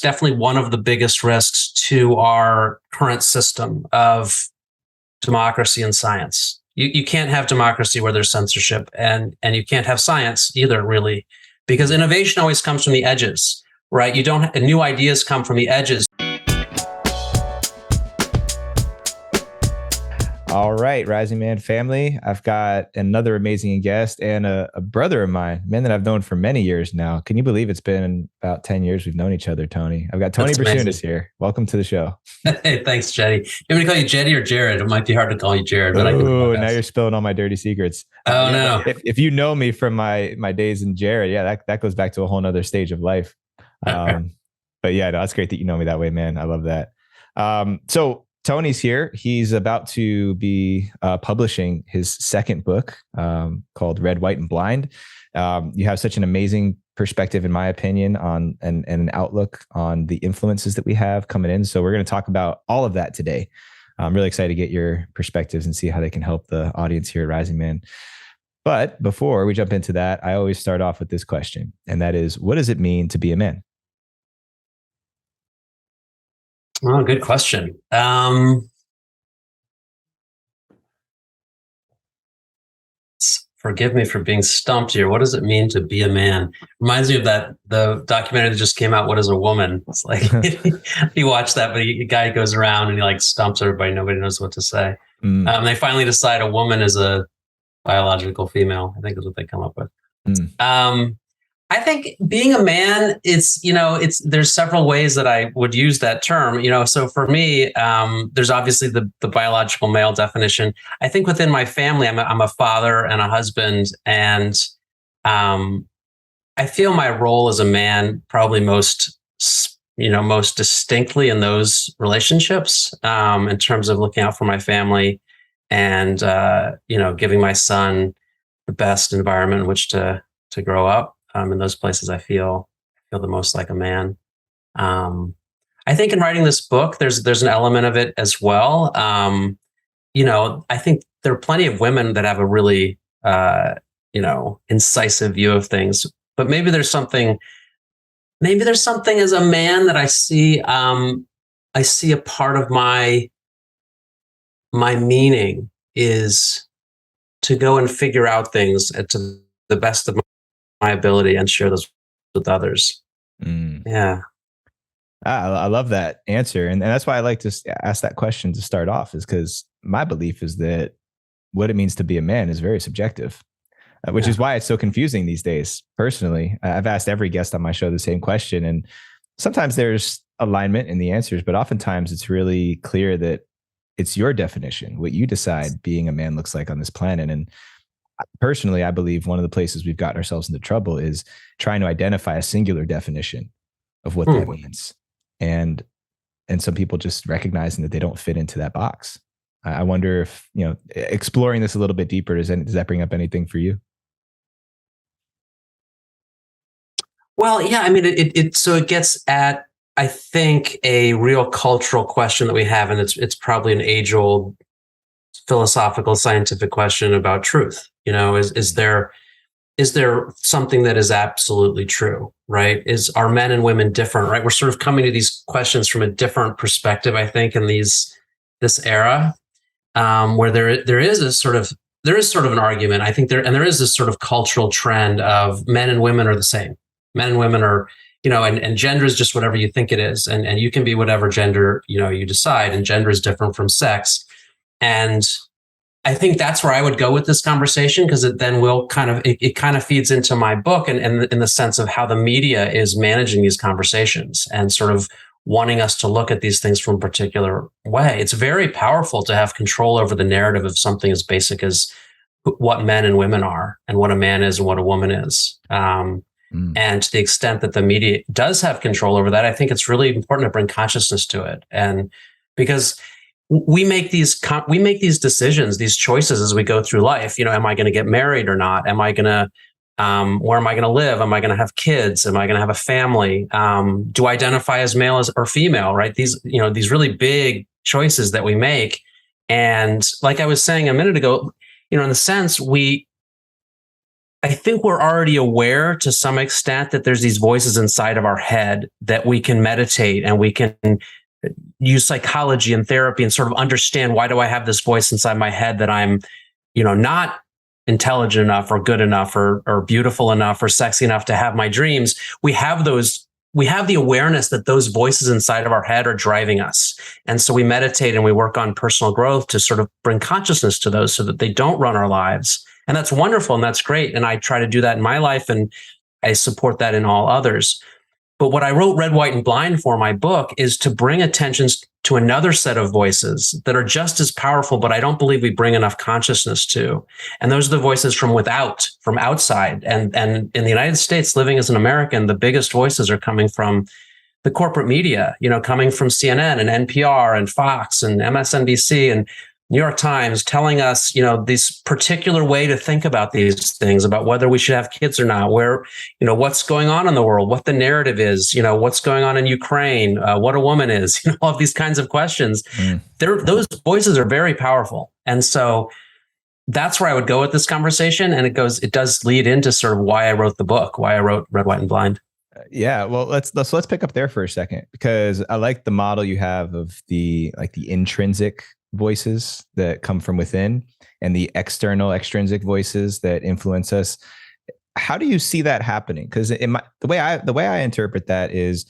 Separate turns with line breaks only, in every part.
definitely one of the biggest risks to our current system of democracy and science. You can't have democracy where there's censorship, and you can't have science either, really, because innovation always comes from the edges, right? New ideas come from the edges.
All right, Rising Man family. I've got another amazing guest and a brother of mine, a man that I've known for many years now. Can you believe it's been about 10 years we've known each other, Tony? I've got Tony Brasunas here. Welcome to the show.
Hey, thanks, Jeddy. You want me to call you Jeddy or Jared? It might be hard to call you Jared, but
now you're spilling all my dirty secrets.
Oh, no.
If you know me from my days in Jared, that goes back to a whole nother stage of life. But yeah, no, that's great that you know me that way, man. I love that. So Tony's here. He's about to be publishing his second book called Red, White, and Blind. You have such an amazing perspective, in my opinion, on and an outlook on the influences that we have coming in. So we're going to talk about all of that today. I'm really excited to get your perspectives and see how they can help the audience here at Rising Man. But before we jump into that, I always start off with this question, and that is, what does it mean to be a man?
Oh, good question. Forgive me for being stumped here. What does it mean to be a man? Reminds me of the documentary that just came out, What is a Woman? It's like, you watch that, but a guy goes around and he like stumps everybody. Nobody knows what to say. They finally decide a woman is a biological female, I think is what they come up with. I think being a man, there's several ways that I would use that term, so for me, there's obviously the biological male definition. I think within my family, I'm a father and a husband, and I feel my role as a man probably most distinctly in those relationships, in terms of looking out for my family and, giving my son the best environment in which to grow up. In those places, I feel the most like a man. I think in writing this book, there's an element of it as well. I think there are plenty of women that have a really, incisive view of things. But maybe there's something as a man that I see. I see a part of my meaning is to go and figure out things to the best of my ability and share those with others. Yeah.
I love that answer. And that's why I like to ask that question to start off, is because my belief is that what it means to be a man is very subjective, which is why it's so confusing these days. Personally, I've asked every guest on my show the same question, and sometimes there's alignment in the answers, but oftentimes it's really clear that it's your definition, what you decide being a man looks like on this planet. And personally, I believe one of the places we've gotten ourselves into trouble is trying to identify a singular definition of what that means. And some people just recognizing that they don't fit into that box. I wonder if, exploring this a little bit deeper, does that bring up anything for you?
Well, yeah, I mean, it gets at, I think, a real cultural question that we have, and it's probably an age-old philosophical, scientific question about truth. Is there something that is absolutely true, right? Are men and women different, right? We're sort of coming to these questions from a different perspective, I think, in this era, where there is sort of an argument, I think, there is this sort of cultural trend of men and women are the same. Men and women are, and gender is just whatever you think it is, and you can be whatever gender you decide, and gender is different from sex. And I think that's where I would go with this conversation, because it then will it kind of feeds into my book, and in the sense of how the media is managing these conversations and sort of wanting us to look at these things from a particular way. It's very powerful to have control over the narrative of something as basic as what men and women are, and what a man is and what a woman is. And to the extent that the media does have control over that, I think it's really important to bring consciousness to it. And because we make these decisions, these choices as we go through life. Am I going to get married or not? Am I going to, where am I going to live? Am I going to have kids? Am I going to have a family? Do I identify as male or female? Right? These really big choices that we make. And like I was saying a minute ago, in the sense I think we're already aware to some extent that there's these voices inside of our head that we can meditate and we can use psychology and therapy and sort of understand, why do I have this voice inside my head that I'm, not intelligent enough or good enough or beautiful enough or sexy enough to have my dreams. We have the awareness that those voices inside of our head are driving us. And so we meditate and we work on personal growth to sort of bring consciousness to those so that they don't run our lives. And that's wonderful and that's great. And I try to do that in my life and I support that in all others. But what I wrote Red, White, and Blind for, my book, is to bring attention to another set of voices that are just as powerful, but I don't believe we bring enough consciousness to. And those are the voices from without, from outside. And in the United States, living as an American, the biggest voices are coming from the corporate media, coming from CNN and NPR and Fox and MSNBC and New York Times, telling us, this particular way to think about these things, about whether we should have kids or not, where, what's going on in the world, what the narrative is, what's going on in Ukraine, what a woman is, all of these kinds of questions. Those voices are very powerful. And so that's where I would go with this conversation. And it does lead into sort of why I wrote the book, why I wrote Red, White, and Blind.
Yeah, well, let's pick up there for a second, because I like the model you have of the intrinsic voices that come from within and the extrinsic voices that influence us. How do you see that happening? Because the way I interpret that is,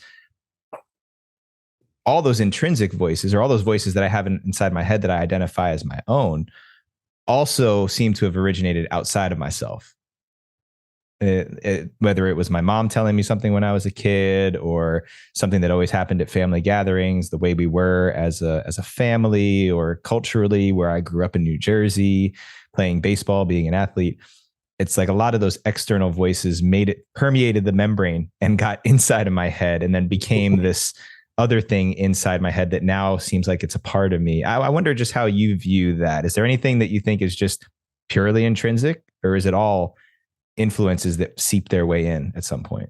all those intrinsic voices, or all those voices that I have inside my head that I identify as my own, also seem to have originated outside of myself. Whether it was my mom telling me something when I was a kid, or something that always happened at family gatherings, the way we were as a family, or culturally, where I grew up in New Jersey, playing baseball, being an athlete. It's like a lot of those external voices permeated the membrane and got inside of my head, and then became this other thing inside my head that now seems like it's a part of me. I wonder just how you view that. Is there anything that you think is just purely intrinsic, or is it all influences that seep their way in at some point?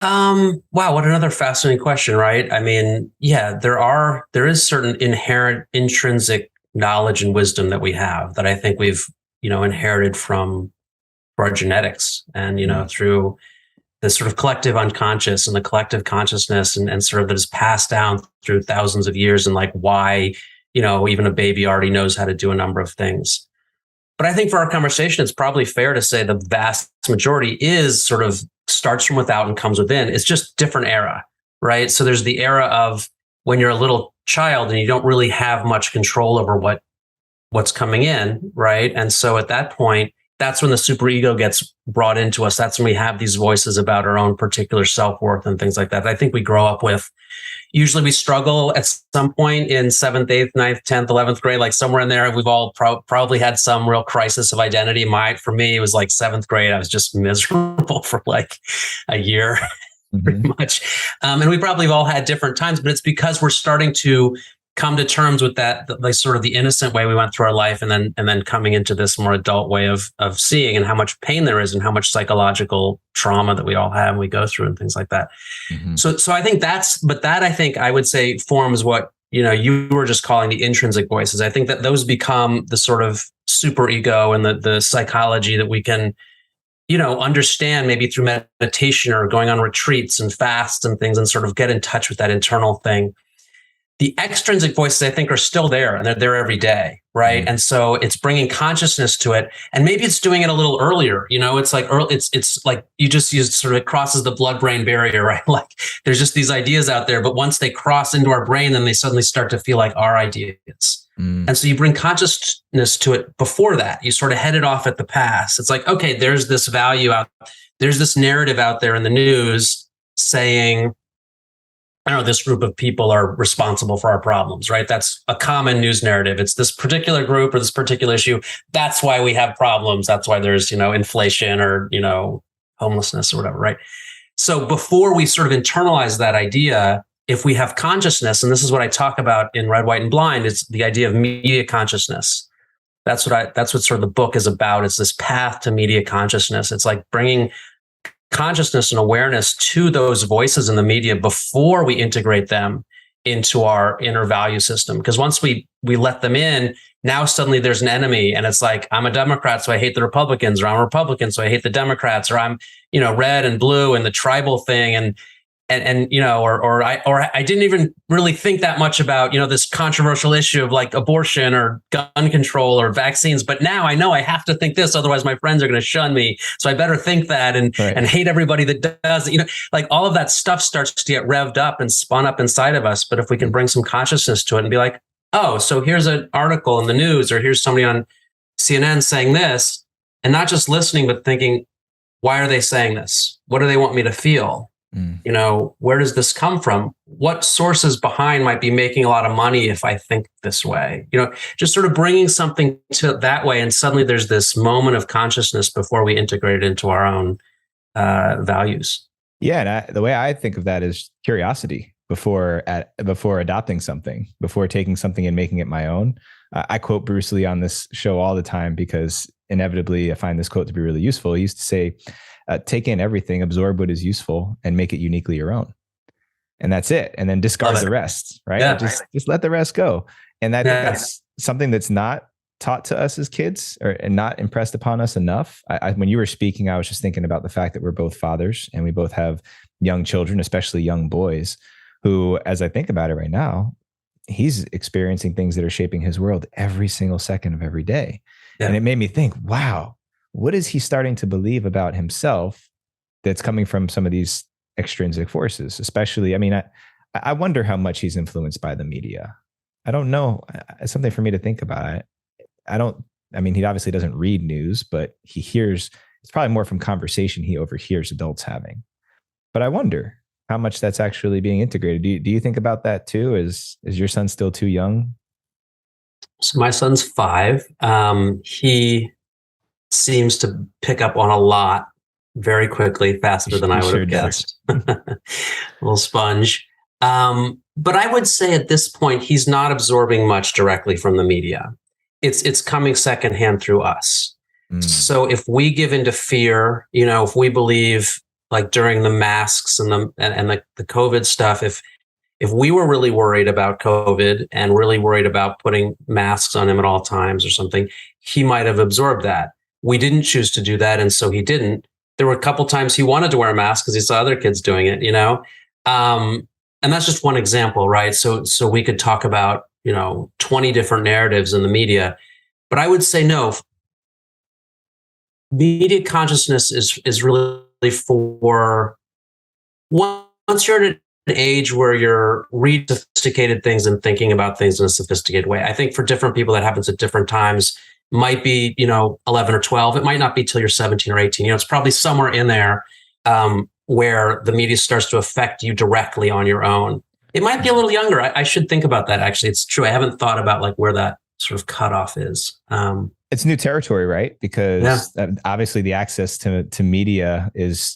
Wow, what another fascinating question, right? I mean, yeah, there is certain inherent intrinsic knowledge and wisdom that we have that I think we've, inherited from our genetics and, through the sort of collective unconscious and the collective consciousness and sort of that is passed down through thousands of years, and like why, even a baby already knows how to do a number of things. But I think for our conversation, it's probably fair to say the vast majority is sort of starts from without and comes within. It's just different era, right? So there's the era of when you're a little child and you don't really have much control over what's coming in, right? And so at that point, that's when the superego gets brought into us. That's when we have these voices about our own particular self-worth and things like that. I think we grow up with. Usually we struggle at some point in 7th, 8th, 9th, 10th, 11th grade, like somewhere in there, we've all probably had some real crisis of identity. For me, it was like 7th grade. I was just miserable for like a year, pretty much. And we probably have all had different times, but it's because we're starting to come to terms with that, like sort of the innocent way we went through our life, and then coming into this more adult way of seeing and how much pain there is and how much psychological trauma that we all have and we go through and things like that. So I think that I think I would say forms what, you were just calling the intrinsic voices. I think that those become the sort of super ego and the psychology that we can, understand maybe through meditation or going on retreats and fasts and things, and sort of get in touch with that internal thing. The extrinsic voices, I think, are still there, and they're there every day, right? And so it's bringing consciousness to it, and maybe it's doing it a little earlier. It's like it's like you just use sort of, it crosses the blood-brain barrier, right? Like there's just these ideas out there, but once they cross into our brain, then they suddenly start to feel like our ideas. And so you bring consciousness to it before that. You sort of head it off at the pass. It's like, okay, there's this value there's this narrative out there in the news saying, I don't know, this group of people are responsible for our problems, right? That's a common news narrative. It's this particular group or this particular issue. That's why we have problems. That's why there's, inflation or, homelessness or whatever, right? So before we sort of internalize that idea, if we have consciousness, and this is what I talk about in Red, White, and Blind, it's the idea of media consciousness. That's what sort of the book is about. It's this path to media consciousness. It's like bringing consciousness and awareness to those voices in the media before we integrate them into our inner value system. Because once we let them in, now suddenly there's an enemy, and it's like, I'm a Democrat, so I hate the Republicans, or I'm a Republican, so I hate the Democrats, or I'm, red and blue and the tribal thing. And I didn't even really think that much about, this controversial issue of like abortion or gun control or vaccines. But now I know I have to think this, otherwise my friends are going to shun me. So I better think that and hate everybody that does it. Like all of that stuff starts to get revved up and spun up inside of us. But if we can bring some consciousness to it and be like, oh, so here's an article in the news, or here's somebody on CNN saying this, and not just listening, but thinking, why are they saying this? What do they want me to feel? Where does this come from? What sources behind might be making a lot of money if I think this way? Just sort of bringing something to that way. And suddenly there's this moment of consciousness before we integrate it into our own values.
Yeah. And the way I think of that is curiosity before adopting something, before taking something and making it my own. I quote Bruce Lee on this show all the time because inevitably I find this quote to be really useful. He used to say, take in everything, absorb what is useful, and make it uniquely your own. And that's it. And then discard the rest, right? Yeah. Just let the rest go. And I think that's something that's not taught to us as kids and not impressed upon us enough. When you were speaking, I was just thinking about the fact that we're both fathers and we both have young children, especially young boys, who, as I think about it right now, he's experiencing things that are shaping his world every single second of every day. Yeah. And it made me think, wow, what is he starting to believe about himself that's coming from some of these extrinsic forces? Especially, I wonder how much he's influenced by the media. I don't know. It's something for me to think about. He obviously doesn't read news, but he hears, it's probably more from conversation he overhears adults having. But I wonder how much that's actually being integrated. Do you think about that too? Is your son still too young?
So my son's 5. He seems to pick up on a lot very quickly, faster than I would have guessed. Little sponge. But I would say at this point, he's not absorbing much directly from the media. It's coming secondhand through us. So if we give into fear, if we believe, like during the masks and the COVID stuff, if we were really worried about COVID and really worried about putting masks on him at all times or something, he might have absorbed that. We didn't choose to do that, and so he didn't. There were a couple times he wanted to wear a mask because he saw other kids doing it, and that's just one example, right? So we could talk about 20 different narratives in the media, but I would say no. Media consciousness is really for once you're at an age where you're reading sophisticated things and thinking about things in a sophisticated way. I think for different people that happens at different times. Might be 11 or 12. It might not be till you're 17 or 18. It's probably somewhere in there where the media starts to affect you directly on your own. It might be a little younger. I should think about that. Actually, it's true. I haven't thought about like where that sort of cutoff is.
It's new territory, right? Because obviously the access to media is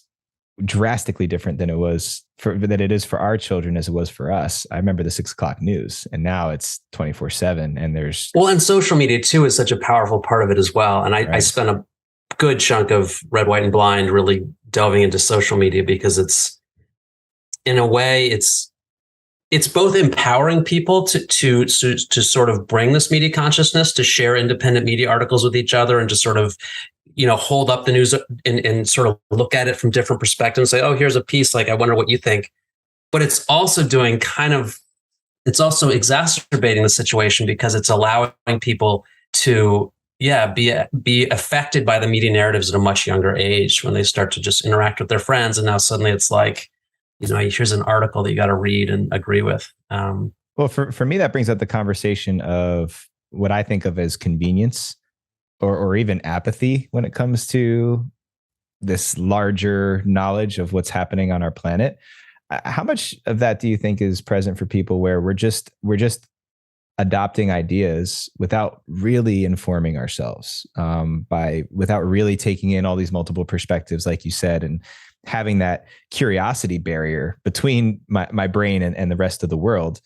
drastically different than it is for our children as it was for us. I remember the 6 o'clock news, and now it's 24/7. And
and social media too is such a powerful part of it as well. And I spent a good chunk of Red, White, and Blind really delving into social media because it's, in a way, it's both empowering people to sort of bring this media consciousness, to share independent media articles with each other, and to sort of hold up the news and sort of look at it from different perspectives and say, oh, here's a piece. Like, I wonder what you think. But it's also doing it's also exacerbating the situation because it's allowing people to, be affected by the media narratives at a much younger age when they start to just interact with their friends. And now suddenly it's like, here's an article that you got to read and agree with.
Well, for me, that brings up the conversation of what I think of as convenience. Or even apathy when it comes to this larger knowledge of what's happening on our planet. How much of that do you think is present for people where we're just adopting ideas without really informing ourselves, without really taking in all these multiple perspectives, like you said, and having that curiosity barrier between my brain and the rest of the world?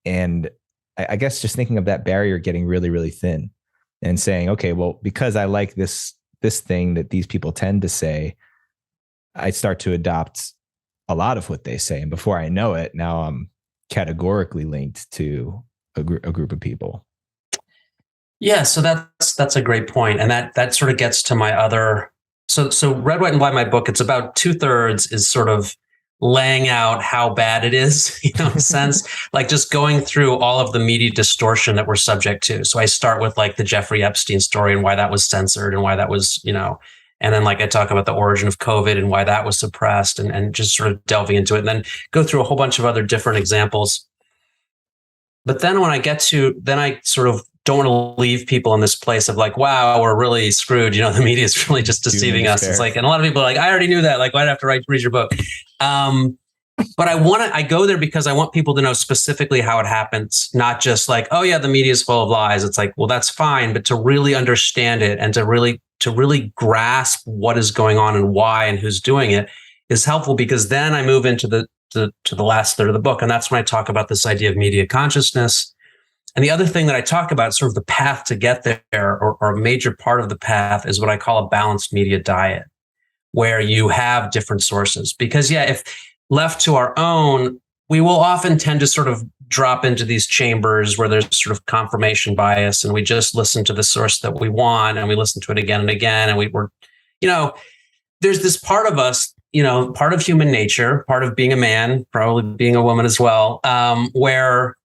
And I guess just thinking of that barrier getting really, really thin. And saying, okay, well, because I like this thing that these people tend to say, I start to adopt a lot of what they say. And before I know it, now I'm categorically linked to a group of people.
Yeah, so that's a great point, and that sort of gets to my other. So Red, White, and Black, my book, it's about 2/3 is sort of laying out how bad it is, in a sense, like just going through all of the media distortion that we're subject to. So I start with like the Jeffrey Epstein story and why that was censored and why that was, and then like I talk about the origin of COVID and why that was suppressed and just sort of delving into it, and then go through a whole bunch of other different examples. But then when I get to, then I sort of don't want to leave people in this place of like, wow, we're really screwed. The media is really just deceiving us. It's like, and a lot of people are like, I already knew that. Like, why'd I have to read your book? But I go there because I want people to know specifically how it happens, not just like, oh yeah, the media is full of lies. It's like, well, that's fine, but to really understand it and to really grasp what is going on and why and who's doing it is helpful, because then I move into the last third of the book. And that's when I talk about this idea of media consciousness. And the other thing that I talk about, sort of the path to get there, or a major part of the path, is what I call a balanced media diet, where you have different sources. Because if left to our own, we will often tend to sort of drop into these chambers where there's sort of confirmation bias, and we just listen to the source that we want, and we listen to it again and again. And we're, there's this part of us, part of human nature, part of being a man, probably being a woman as well, where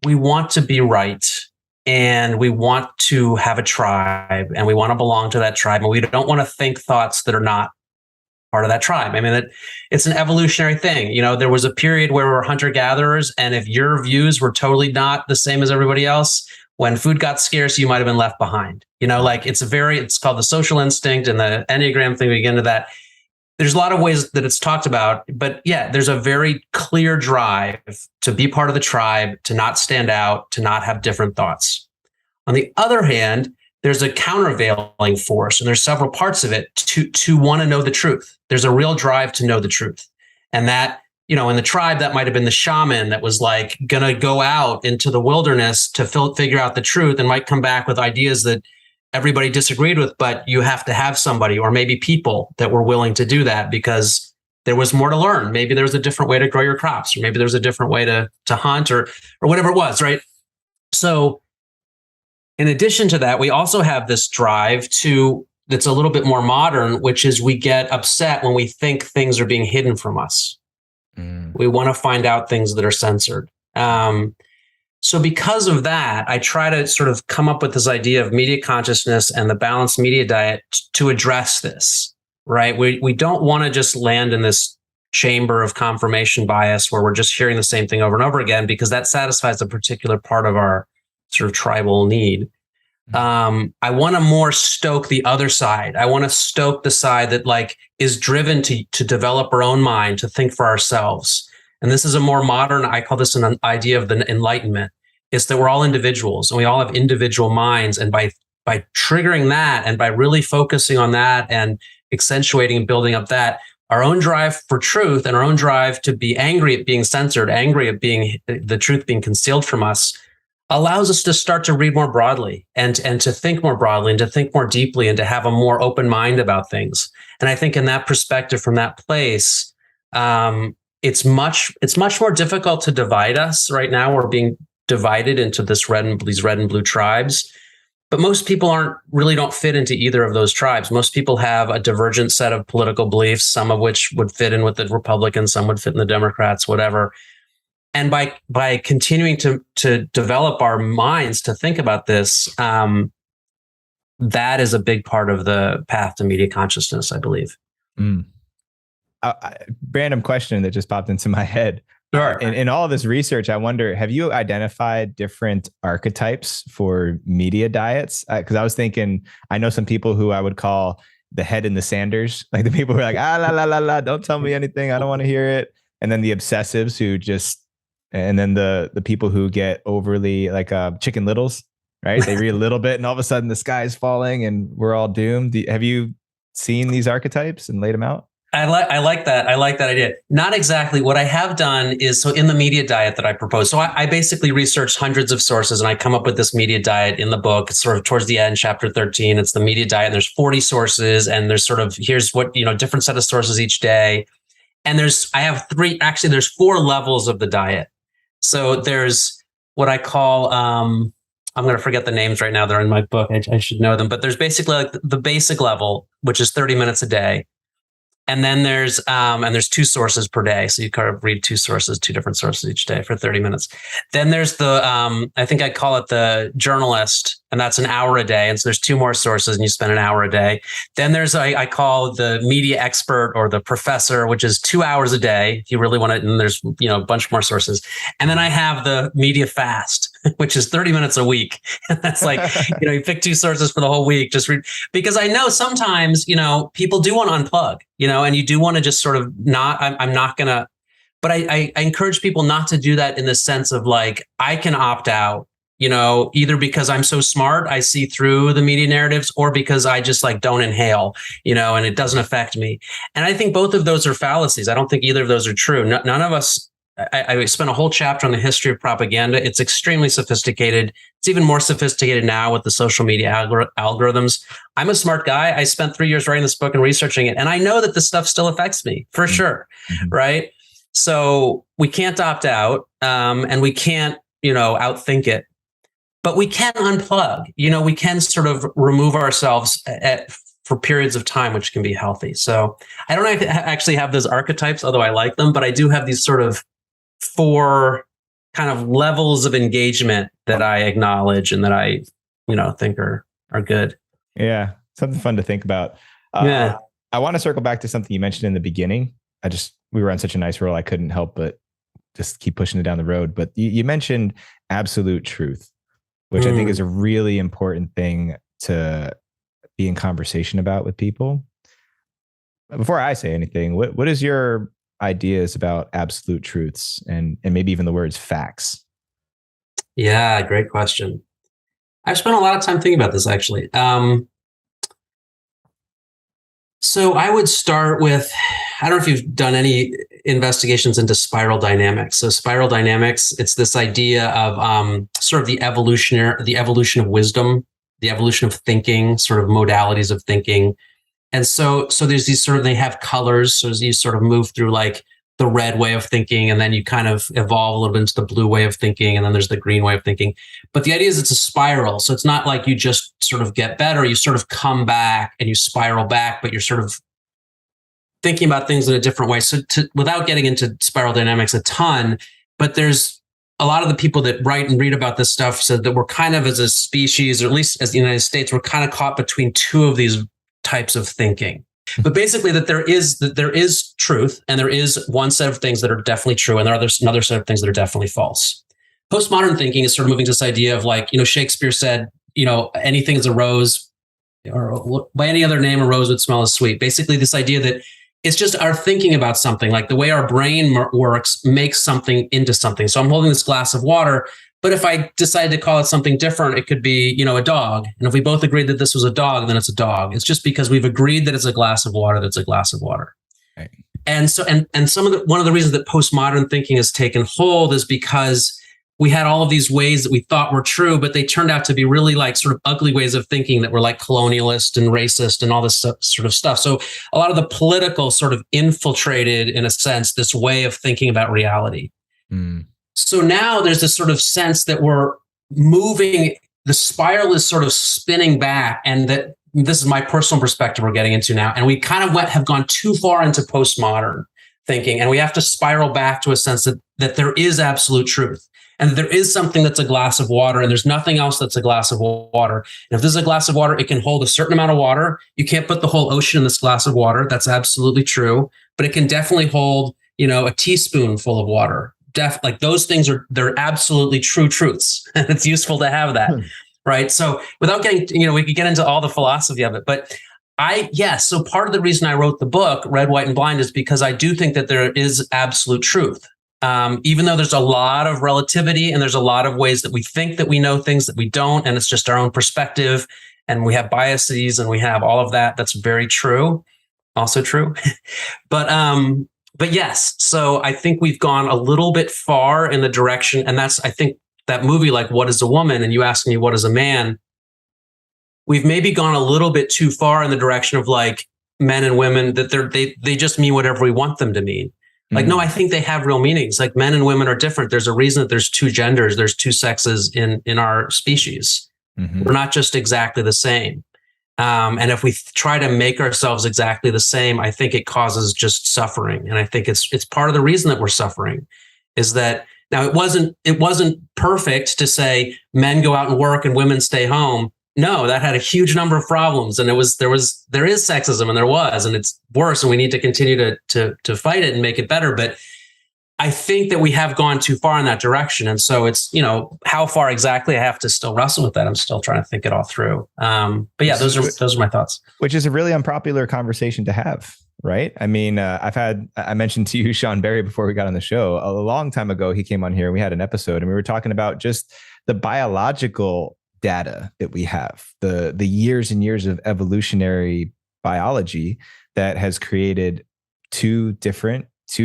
we want to be right, and we want to have a tribe, and we want to belong to that tribe, and we don't want to think thoughts that are not part of that tribe. I mean, that it's an evolutionary thing. There was a period where we were hunter-gatherers, and if your views were totally not the same as everybody else, when food got scarce, you might have been left behind. Like it's called the social instinct, and the Enneagram thing, we get into that. There's a lot of ways that it's talked about, but there's a very clear drive to be part of the tribe, to not stand out, to not have different thoughts. On the other hand, there's a countervailing force, and there's several parts of it to want to know the truth. There's a real drive to know the truth. And that, in the tribe, that might have been the shaman that was like going to go out into the wilderness to figure out the truth, and might come back with ideas that everybody disagreed with, but you have to have somebody, or maybe people, that were willing to do that because there was more to learn. Maybe there was a different way to grow your crops, or maybe there's a different way to hunt, or whatever it was, right? So in addition to that, we also have this drive that's a little bit more modern, which is we get upset when we think things are being hidden from us. We want to find out things that are censored. So because of that, I try to sort of come up with this idea of media consciousness and the balanced media diet to address this, right? We don't want to just land in this chamber of confirmation bias where we're just hearing the same thing over and over again, because that satisfies a particular part of our sort of tribal need. I want to more stoke the other side. I want to stoke the side that like is driven to develop our own mind, to think for ourselves. And this is a more modern, I call this an idea of the enlightenment. It's that we're all individuals, and we all have individual minds. And by triggering that, and by really focusing on that and accentuating and building up that, our own drive for truth, and our own drive to be angry at being censored, angry at being the truth being concealed from us, allows us to start to read more broadly, and to think more broadly, and to think more deeply, and to have a more open mind about things. And I think in that perspective, from that place, it's much more difficult to divide us right now. We're being divided into these red and blue tribes, but most people don't fit into either of those tribes. Most people have a divergent set of political beliefs, some of which would fit in with the Republicans, some would fit in the Democrats, whatever. And by continuing to develop our minds to think about this, that is a big part of the path to media consciousness, I believe.
Random question that just popped into my head.
Sure.
In all of this research, I wonder, have you identified different archetypes for media diets? Because I was thinking, I know some people who I would call the head in the Sanders, like the people who are like, la, don't tell me anything, I don't want to hear it. And then the obsessives who just, and then the people who get overly like Chicken Littles, right? They read a little bit and all of a sudden the sky is falling and we're all doomed. Have you seen these archetypes and laid them out?
I like that. I like that idea. Not exactly. What I have done is, so in the media diet that I propose, so I basically researched hundreds of sources, and I come up with this media diet in the book. It's sort of towards the end, chapter 13. It's the media diet, and there's 40 sources, and there's sort of, here's what, different set of sources each day. And there's 4 levels of the diet. So there's what I call, I'm going to forget the names right now. They're in my book. I should know them, but there's basically like the basic level, which is 30 minutes a day. And then there's 2 sources per day. So you kind of read 2 sources, 2 different sources each day for 30 minutes. Then there's the, I think I call it the journalist, and that's an hour a day. And so there's 2 more sources and you spend an hour a day. Then there's, I call the media expert or the professor, which is 2 hours a day if you really want to, and there's, a bunch more sources. And then I have the media fast, which is 30 minutes a week. And that's like, you pick 2 sources for the whole week, just read, because I know sometimes, people do want to unplug, and you do want to just sort of I'm not going to, but I encourage people not to do that in the sense of like, I can opt out, either because I'm so smart, I see through the media narratives, or because I just like don't inhale, and it doesn't affect me. And I think both of those are fallacies. I don't think either of those are true. None of us, I spent a whole chapter on the history of propaganda. It's extremely sophisticated. It's even more sophisticated now with the social media algorithms. I'm a smart guy. I spent 3 years writing this book and researching it. And I know that this stuff still affects me for sure. Mm-hmm. Right. So we can't opt out, and we can't, outthink it, but we can unplug, we can sort of remove ourselves for periods of time, which can be healthy. So I don't actually have those archetypes, although I like them, but I do have these sort of 4 kind of levels of engagement that I acknowledge and that I, think are good.
Yeah. Something fun to think about.
Yeah.
I want to circle back to something you mentioned in the beginning. We were on such a nice roll. I couldn't help but just keep pushing it down the road. But you mentioned absolute truth, which I think is a really important thing to be in conversation about with people. Before I say anything, what is your ideas about absolute truths and maybe even the words facts?
Yeah, great question. I've spent a lot of time thinking about this actually. So I would start with, I don't know if you've done any investigations into spiral dynamics. So spiral dynamics, it's this idea of sort of the evolution of wisdom, the evolution of thinking, sort of modalities of thinking. And so there's these sort of, they have colors. So you sort of move through like the red way of thinking, and then you kind of evolve a little bit into the blue way of thinking, and then there's the green way of thinking. But the idea is it's a spiral. So it's not like you just sort of get better. You sort of come back and you spiral back, but you're sort of thinking about things in a different way. So without getting into spiral dynamics a ton, but there's a lot of the people that write and read about this stuff said that we're kind of, as a species, or at least as the United States, we're kind of caught between 2 of these types of thinking. But basically that there is truth, and there is one set of things that are definitely true, and there's another set of things that are definitely false. Postmodern thinking is sort of moving to this idea of like, Shakespeare said, anything is a rose, or by any other name, a rose would smell as sweet. Basically this idea that it's just our thinking about something, like the way our brain works makes something into something. So I'm holding this glass of water, but if I decide to call it something different, it could be, a dog. And if we both agreed that this was a dog, then it's a dog. It's just because we've agreed that it's a glass of water, that's a glass of water. Right. And so, and one of the reasons that postmodern thinking has taken hold is because we had all of these ways that we thought were true, but they turned out to be really like sort of ugly ways of thinking that were like colonialist and racist and all this sort of stuff. So a lot of the political sort of infiltrated, in a sense, this way of thinking about reality. Mm. So now there's this sort of sense that we're moving, the spiral is sort of spinning back, and that this is my personal perspective we're getting into now. And we kind of have gone too far into postmodern thinking, and we have to spiral back to a sense that there is absolute truth. And there is something that's a glass of water, and there's nothing else that's a glass of water. And if this is a glass of water, it can hold a certain amount of water. You can't put the whole ocean in this glass of water. That's absolutely true. But it can definitely hold, a teaspoon full of water. Like those things they're absolutely true truths. And it's useful to have that. Right. So without getting, we could get into all the philosophy of it. But so part of the reason I wrote the book, Red, White, and Blind, is because I do think that there is absolute truth. Even though there's a lot of relativity and there's a lot of ways that we think that we know things that we don't, and it's just our own perspective, and we have biases and we have all of that. That's very true. Also true. But yes, so I think we've gone a little bit far in the direction, and I think that movie, like What is a Woman? And you ask me, what is a man? We've maybe gone a little bit too far in the direction of like men and women, that they just mean whatever we want them to mean. Like, no, I think they have real meanings. Like, men and women are different. There's a reason that there's two genders, there's two sexes in our species. We're not just exactly the same. And if we try to make ourselves exactly the same, I think it causes just suffering. And I think it's part of the reason that we're suffering is that now it wasn't perfect to say men go out and work and women stay home. No, that had a huge number of problems, and there is sexism, and it's worse, and we need to continue to fight it and make it better. But I think that we have gone too far in that direction, and so it's how far exactly, I have to still wrestle with that. I'm still trying to think it all through. But yeah, those are my thoughts.
Which is a really unpopular conversation to have, right? I mean, I mentioned to you Sean Berry before we got on the show a long time ago. He came on here. We had an episode, and we were talking about just the biological data that we have, the years and years of evolutionary biology that has created two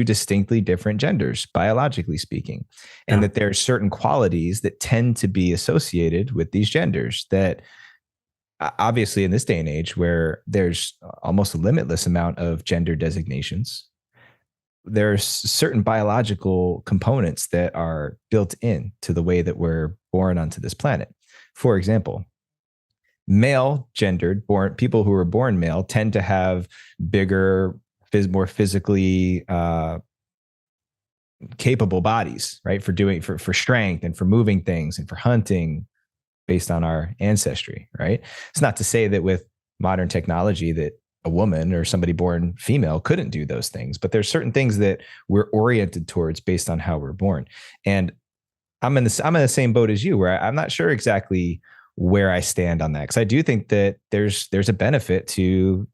distinctly different genders, biologically speaking, and that there are certain qualities that tend to be associated with these genders that obviously in this day and age where there's almost a limitless amount of gender designations, there's certain biological components that are built in to the way that we're born onto this planet. For example, male gendered people who are born male tend to have bigger, more physically capable bodies, right? For strength and for moving things and for hunting based on our ancestry, right? It's not to say that with modern technology that a woman or somebody born female couldn't do those things, but there's certain things that we're oriented towards based on how we're born. And I'm in the same boat as you, where I'm not sure exactly where I stand on that, because I do think that there's a benefit to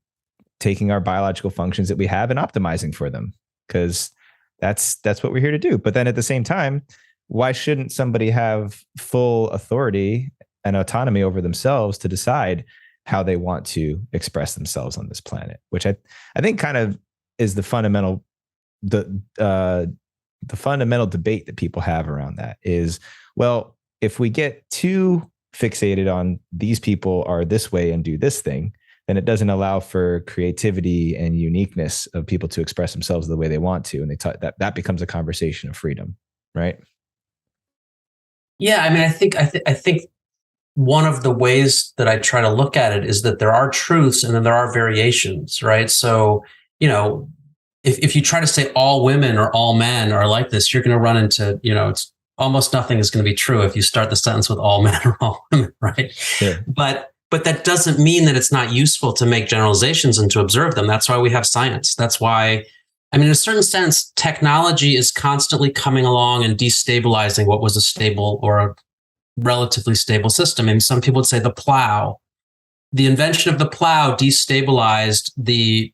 taking our biological functions that we have and optimizing for them, because that's what we're here to do. But then at the same time, why shouldn't somebody have full authority and autonomy over themselves to decide how they want to express themselves on this planet? Which I think kind of is the fundamental debate that people have around that is, well, if we get too fixated on these people are this way and do this thing, then it doesn't allow for creativity and uniqueness of people to express themselves the way they want to. And that becomes a conversation of freedom, right?
Yeah, I mean, I think one of the ways that I try to look at it is that there are truths and then there are variations, right? So, if you try to say all women or all men are like this, you're going to run into, it's almost nothing is going to be true if you start the sentence with all men or all women, right?
Sure.
But that doesn't mean that it's not useful to make generalizations and to observe them. That's why we have science. That's why, I mean, in a certain sense, technology is constantly coming along and destabilizing what was a stable or a relatively stable system. And some people would say the plow. The invention of the plow destabilized the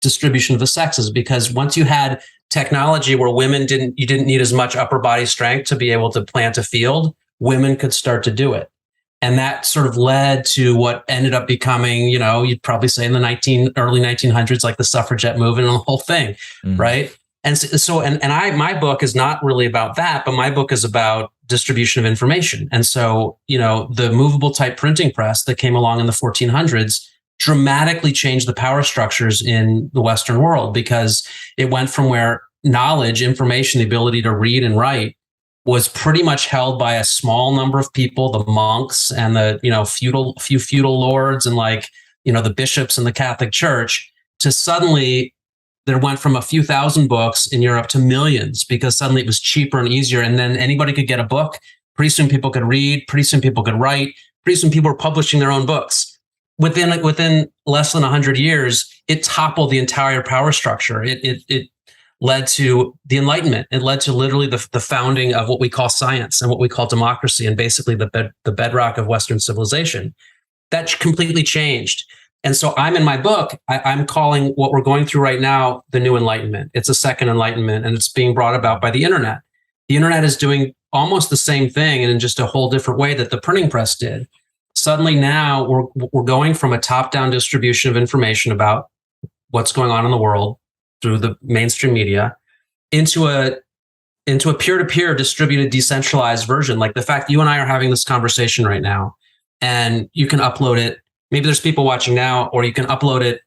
distribution of the sexes, because once you had technology where you didn't need as much upper body strength to be able to plant a field, women could start to do it. And that sort of led to what ended up becoming, you'd probably say in the early 1900s, like the suffragette movement and the whole thing, right? And so, my book is not really about that, but my book is about distribution of information. And so, the movable type printing press that came along in the 1400s dramatically changed the power structures in the Western world, because it went from where knowledge, information, the ability to read and write was pretty much held by a small number of people, the monks and the, feudal lords and the bishops in the Catholic Church, to suddenly there went from a few thousand books in Europe to millions, because suddenly it was cheaper and easier. And then anybody could get a book. Pretty soon people could read. Pretty soon people could write. Pretty soon people were publishing their own books. Within less than 100 years, it toppled the entire power structure. It led to the Enlightenment. It led to literally the founding of what we call science and what we call democracy, and basically the bedrock of Western civilization. That completely changed. And so I'm in my book, I'm calling what we're going through right now the new Enlightenment. It's a second Enlightenment, and it's being brought about by the internet. The internet is doing almost the same thing, and in just a whole different way that the printing press did. Suddenly now we're going from a top-down distribution of information about what's going on in the world through the mainstream media into a peer-to-peer distributed, decentralized version. Like the fact that you and I are having this conversation right now, and you can upload it. Maybe there's people watching now, or you can upload it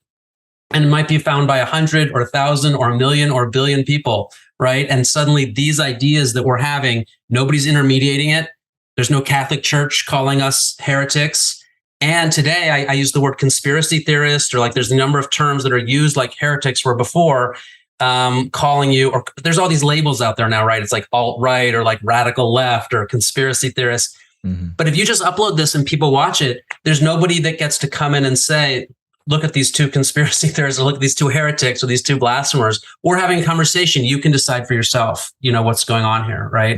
and it might be found by 100 or 1,000 or 1,000,000 or 1,000,000,000 people, right? And suddenly these ideas that we're having, nobody's intermediating it. There's no Catholic Church calling us heretics. And today I use the word conspiracy theorist, or like there's a number of terms that are used like heretics were before, calling you, or there's all these labels out there now, right? It's like alt-right or like radical left or conspiracy theorists. Mm-hmm. But if you just upload this and people watch it, there's nobody that gets to come in and say, look at these two conspiracy theorists, or look at these two heretics, or these two blasphemers. We're having a conversation. You can decide for yourself, what's going on here, right?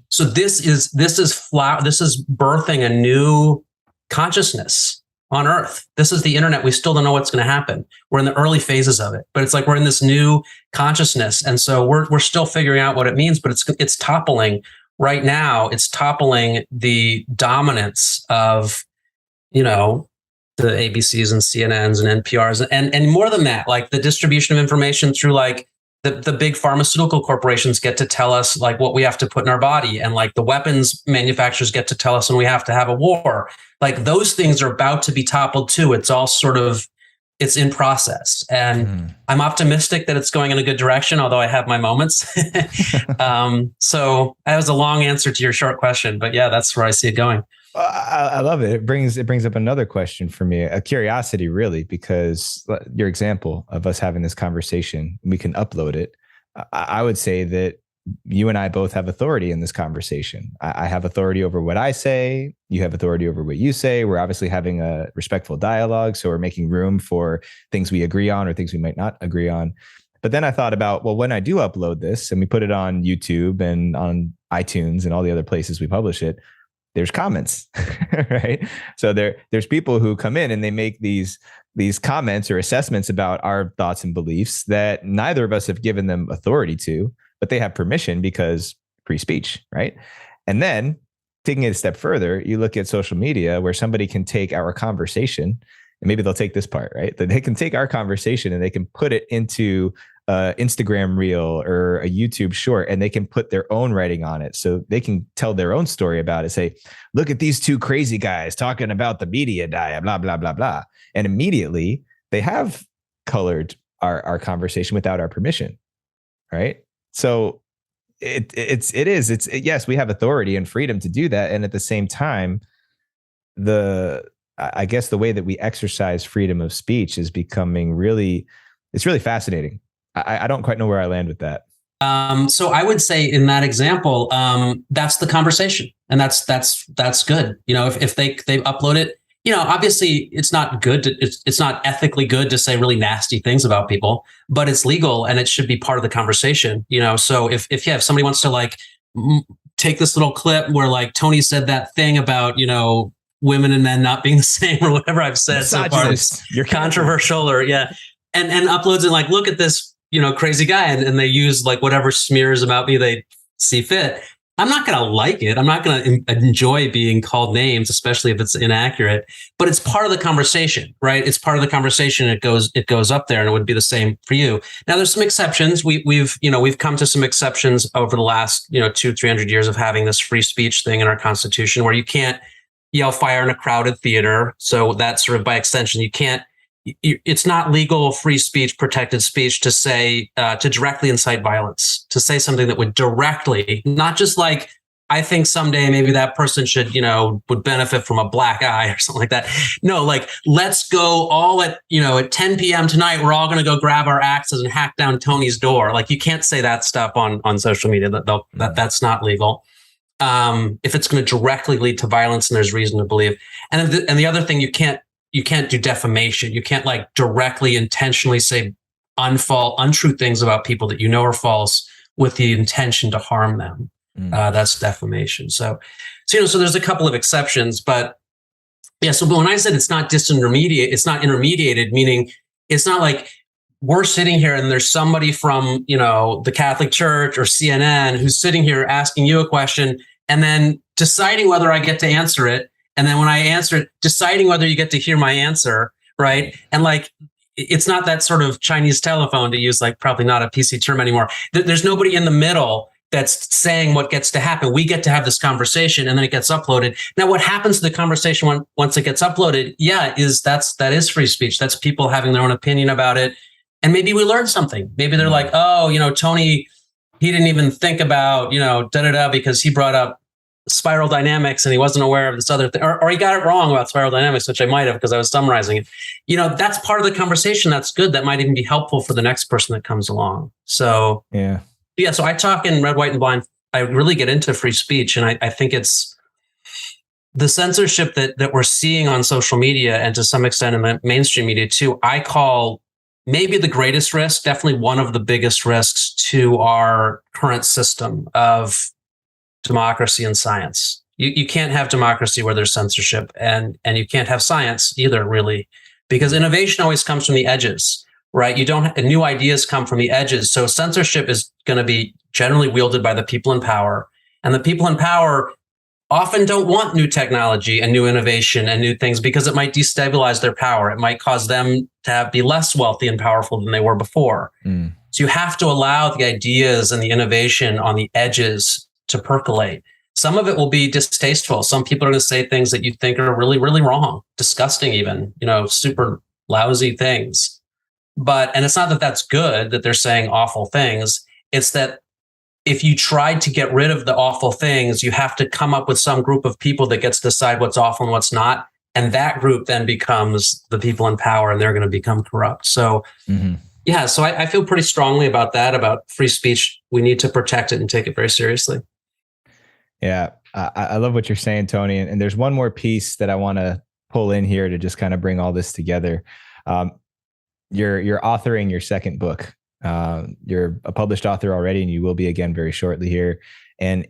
So this is birthing a new consciousness on Earth. This is the internet. We still don't know what's going to happen. We're in the early phases of it, but it's like we're in this new consciousness, and so we're still figuring out what it means. But it's toppling right now. It's toppling the dominance of the ABCs and CNNs and NPRs, and more than that, like the distribution of information through like the big pharmaceutical corporations get to tell us like what we have to put in our body, and like the weapons manufacturers get to tell us when we have to have a war. Like those things are about to be toppled too. It's all it's in process, and I'm optimistic that it's going in a good direction, although I have my moments. So that was a long answer to your short question, but yeah, that's where I see it going.
I love it. It brings up another question for me, a curiosity really, because your example of us having this conversation, we can upload it. I would say that you and I both have authority in this conversation. I have authority over what I say. You have authority over what you say. We're obviously having a respectful dialogue. So we're making room for things we agree on or things we might not agree on. But then I thought about, well, when I do upload this and we put it on YouTube and on iTunes and all the other places we publish it, there's comments, right? So there's people who come in and they make these comments or assessments about our thoughts and beliefs that neither of us have given them authority to, but they have permission because free speech, right? And then taking it a step further, you look at social media where somebody can take our conversation, and maybe they'll take this part, right? That they can take our conversation and they can put it into Instagram reel or a YouTube short, and they can put their own writing on it. So they can tell their own story about it. Say, look at these two crazy guys talking about the media diet, blah, blah, blah, blah. And immediately they have colored our conversation without our permission. Right. So yes, we have authority and freedom to do that. And at the same time, I guess the way that we exercise freedom of speech is becoming really fascinating. I don't quite know where I land with that.
So I would say in that example, that's the conversation, and that's good. If they upload it, obviously it's not good. It's not ethically good to say really nasty things about people, but it's legal and it should be part of the conversation. So if somebody wants to like take this little clip where like Tony said that thing about women and men not being the same or whatever I've said so far, you're controversial or and uploads it like, look at this crazy guy, and they use like whatever smears about me they see fit. I'm not going to like it. I'm not going to enjoy being called names, especially if it's inaccurate, but it's part of the conversation, right? It's part of the conversation. It goes up there, and it would be the same for you. Now there's some exceptions. We've come to some exceptions over the last, 200-300 years of having this free speech thing in our Constitution, where you can't yell fire in a crowded theater. So that sort of by extension, you can't, it's not legal free speech, protected speech to say, to directly incite violence, to say something that would directly, not just like, I think someday maybe that person should, would benefit from a black eye or something like that. No, like, let's go all at 10 p.m. tonight, we're all going to go grab our axes and hack down Tony's door. Like, you can't say that stuff on social media. That's not legal. If it's going to directly lead to violence and there's reason to believe. And the other thing, you can't do defamation. You can't like directly intentionally say untrue things about people that are false with the intention to harm them. That's defamation. So there's a couple of exceptions, but yeah. So, but when I said it's not it's not intermediated, meaning it's not like we're sitting here and there's somebody from, the Catholic Church or CNN who's sitting here asking you a question and then deciding whether I get to answer it. And then when I answer it, deciding whether you get to hear my answer, right? And like, it's not that sort of Chinese telephone, to use like probably not a PC term anymore. There's nobody in the middle that's saying what gets to happen. We get to have this conversation, and then it gets uploaded. Now, what happens to the conversation once it gets uploaded? Yeah, that is free speech. That's people having their own opinion about it, and maybe we learn something. Maybe they're like, oh, Tony, he didn't even think about because he brought up spiral dynamics and he wasn't aware of this other thing, or he got it wrong about spiral dynamics, which I might have because I was summarizing it. That's part of the conversation. That's good. That might even be helpful for the next person that comes along. So yeah. So I talk in Red, White, and Blind. I really get into free speech, and I think it's the censorship that we're seeing on social media, and to some extent in the mainstream media too. I call maybe the greatest risk, definitely one of the biggest risks to our current system of democracy and science. You can't have democracy where there's censorship, and you can't have science either, really, because innovation always comes from the edges, right? New ideas come from the edges. So censorship is going to be generally wielded by the people in power, and the people in power often don't want new technology and new innovation and new things because it might destabilize their power. It might cause them to be less wealthy and powerful than they were before. So you have to allow the ideas and the innovation on the edges to percolate. Some of it will be distasteful. Some people are going to say things that you think are really, really wrong, disgusting even, super lousy things. And it's not that that's good that they're saying awful things. It's that if you tried to get rid of the awful things, you have to come up with some group of people that gets to decide what's awful and what's not. And that group then becomes the people in power, and they're going to become corrupt. So yeah, so I feel pretty strongly about that, about free speech. We need to protect it and take it very seriously.
Yeah, I love what you're saying, Tony. And there's one more piece that I want to pull in here to just kind of bring all this together. You're authoring your second book. You're a published author already, and you will be again very shortly here. And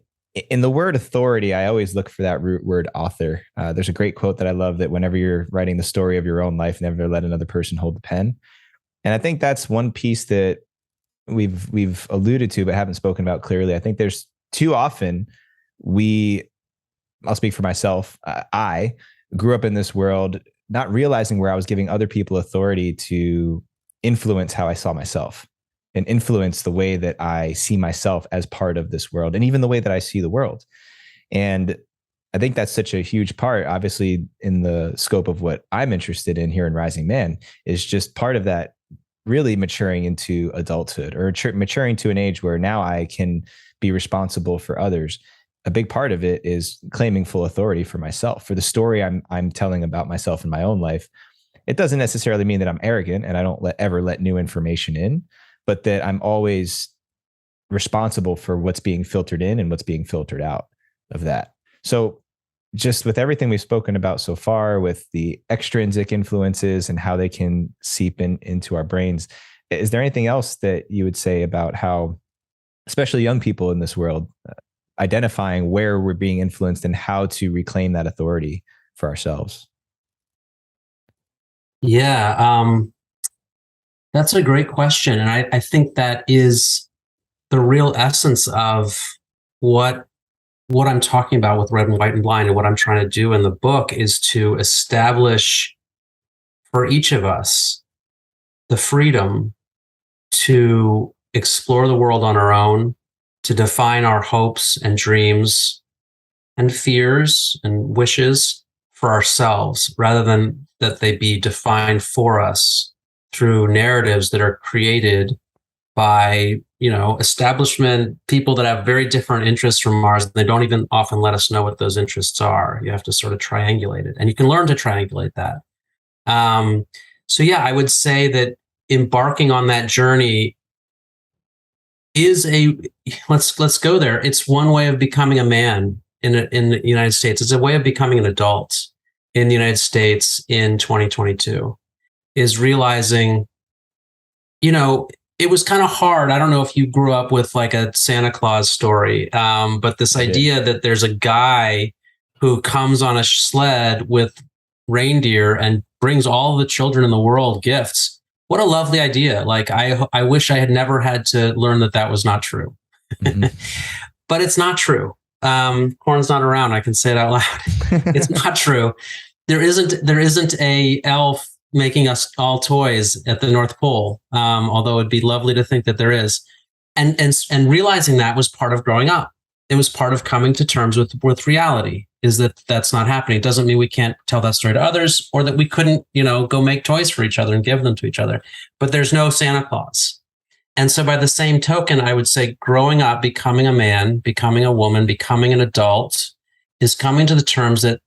in the word authority, I always look for that root word author. There's a great quote that I love, that whenever you're writing the story of your own life, never let another person hold the pen. And I think that's one piece that we've alluded to, but haven't spoken about clearly. I think there's too often I'll speak for myself. I grew up in this world, not realizing where I was giving other people authority to influence how I saw myself and influence the way that I see myself as part of this world, and even the way that I see the world. And I think that's such a huge part, obviously, in the scope of what I'm interested in here in Rising Man, is just part of that really maturing into adulthood, or maturing to an age where now I can be responsible for others. A big part of it is claiming full authority for myself, for the story I'm telling about myself in my own life. It doesn't necessarily mean that I'm arrogant and I don't ever let new information in, but that I'm always responsible for what's being filtered in and what's being filtered out of that. So just with everything we've spoken about so far, with the extrinsic influences and how they can seep into our brains, is there anything else that you would say about how, especially young people in this world, identifying where we're being influenced and how to reclaim that authority for ourselves?
Yeah, that's a great question. And I think that is the real essence of what I'm talking about with Red and White and Blind, and what I'm trying to do in the book is to establish for each of us the freedom to explore the world on our own, to define our hopes and dreams and fears and wishes for ourselves, rather than that they be defined for us through narratives that are created by, establishment people that have very different interests from ours. They don't even often let us know what those interests are. You have to sort of triangulate it, and you can learn to triangulate that. So yeah, I would say that embarking on that journey is let's go there. It's one way of becoming a man in the United States. It's a way of becoming an adult in the United States in 2022, is realizing, it was kind of hard. I don't know if you grew up with like a Santa Claus story, but this idea that there's a guy who comes on a sled with reindeer and brings all the children in the world gifts. What a lovely idea. Like, I wish I had never had to learn that was not true. Mm-hmm. But it's not true. Corn's not around. I can say it out loud. It's not true. There isn't a elf making us all toys at the North Pole, although it'd be lovely to think that there is. and realizing that was part of growing up. It was part of coming to terms with reality, is that that's not happening. It doesn't mean we can't tell that story to others, or that we couldn't, go make toys for each other and give them to each other. But there's no Santa Claus. And so by the same token, I would say growing up, becoming a man, becoming a woman, becoming an adult is coming to the terms that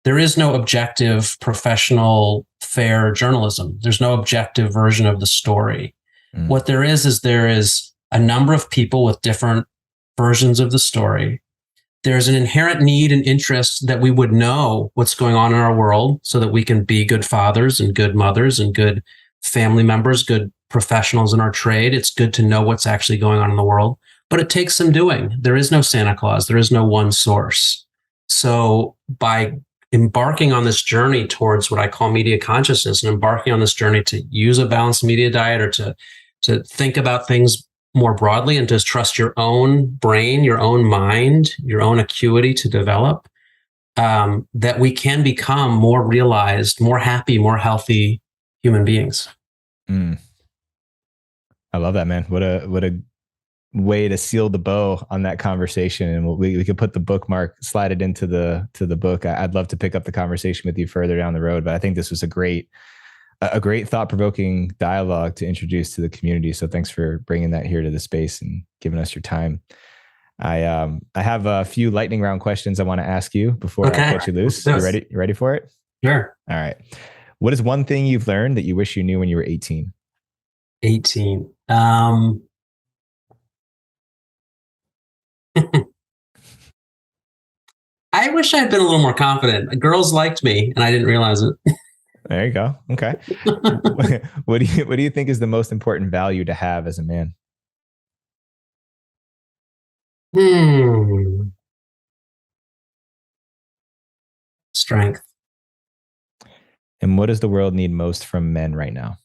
there is no objective, professional, fair journalism. There's no objective version of the story. What there is a number of people with different versions of the story. There's an inherent need and interest that we would know what's going on in our world so that we can be good fathers and good mothers and good family members, good professionals in our trade. It's good to know what's actually going on in the world, but it takes some doing. There is no Santa Claus. There is no one source. So by embarking on this journey towards what I call media consciousness, and embarking on this journey to use a balanced media diet, or to think about things more broadly, and just trust your own brain, your own mind, your own acuity to develop, that we can become more realized, more happy, more healthy human beings.
I love that, man. What a way to seal the bow on that conversation. And we could put the bookmark, slide it into the book. I'd love to pick up the conversation with you further down the road, but I think this was a great thought-provoking dialogue to introduce to the community. So thanks for bringing that here to the space and giving us your time. I have a few lightning round questions I want to ask you before I cut you loose. You ready for it?
Sure.
All right. What is one thing you've learned that you wish you knew when you were 18?
18. I wish I had been a little more confident. Girls liked me and I didn't realize it.
There you go. Okay. What do you think is the most important value to have as a man?
Strength.
And what does the world need most from men right now?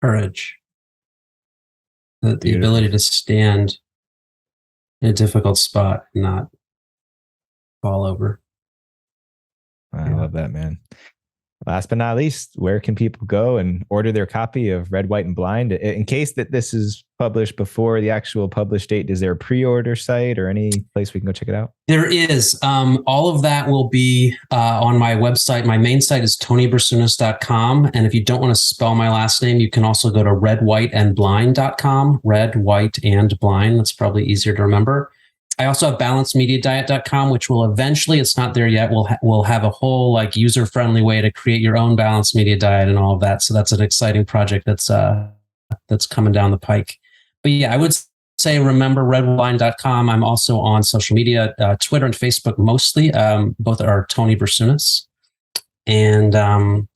Courage. The ability to stand in a difficult spot and not fall over.
I love that, man. Last but not least, where can people go and order their copy of Red, White, and Blind? In case that this is published before the actual published date, is there a pre-order site or any place we can go check it out?
There is. All of that will be on my website. My main site is tonybrasunas.com. And if you don't want to spell my last name, you can also go to redwhiteandblind.com. Red, White, and Blind. That's probably easier to remember. I also have balancedmediadiet.com, which will eventually, it's not there yet, we'll have a whole like user-friendly way to create your own balanced media diet and all of that. So that's an exciting project that's coming down the pike. But yeah, I would say remember redwine.com. I'm also on social media, Twitter and Facebook mostly. Both are Tony Brasunas. And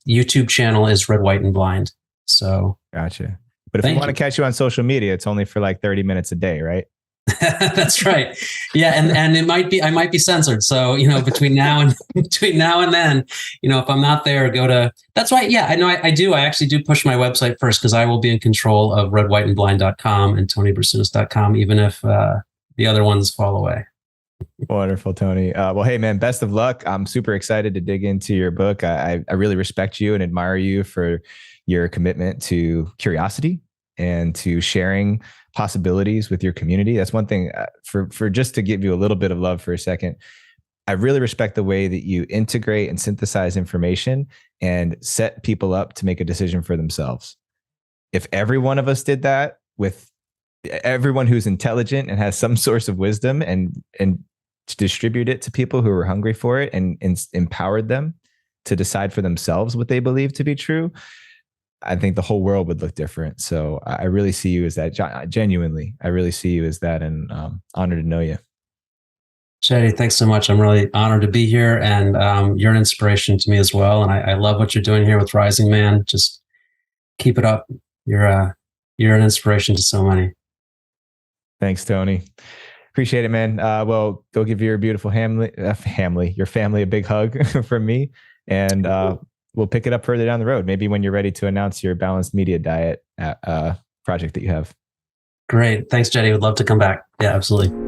YouTube channel is Red, White, and Blind. So
gotcha. But if you want to catch you on social media, it's only for like 30 minutes a day, right?
That's right. Yeah. And I might be censored. So, between now and then, if I'm not there, that's why. Yeah, I know I do. I actually do push my website first because I will be in control of redwhiteandblind.com and tonybrasunas.com, even if the other ones fall away.
Wonderful, Tony. Well, hey, man, best of luck. I'm super excited to dig into your book. I really respect you and admire you for your commitment to curiosity and to sharing possibilities with your community. That's one thing for just to give you a little bit of love for a second. I really respect the way that you integrate and synthesize information and set people up to make a decision for themselves. If every one of us did that with everyone who's intelligent and has some source of wisdom and distribute it to people who are hungry for it and empowered them to decide for themselves what they believe to be true, I think the whole world would look different. So I really see you as that. Genuinely, I really see you as that, and honored to know you.
Jeddy, thanks so much. I'm really honored to be here, and you're an inspiration to me as well. And I love what you're doing here with Rising Man. Just keep it up. You're an inspiration to so many.
Thanks, Tony. Appreciate it, man. Well, go give your beautiful your family a big hug from me, and we'll pick it up further down the road. Maybe when you're ready to announce your balanced media diet project that you have.
Great. Thanks, Jeddy. Would love to come back. Yeah, absolutely.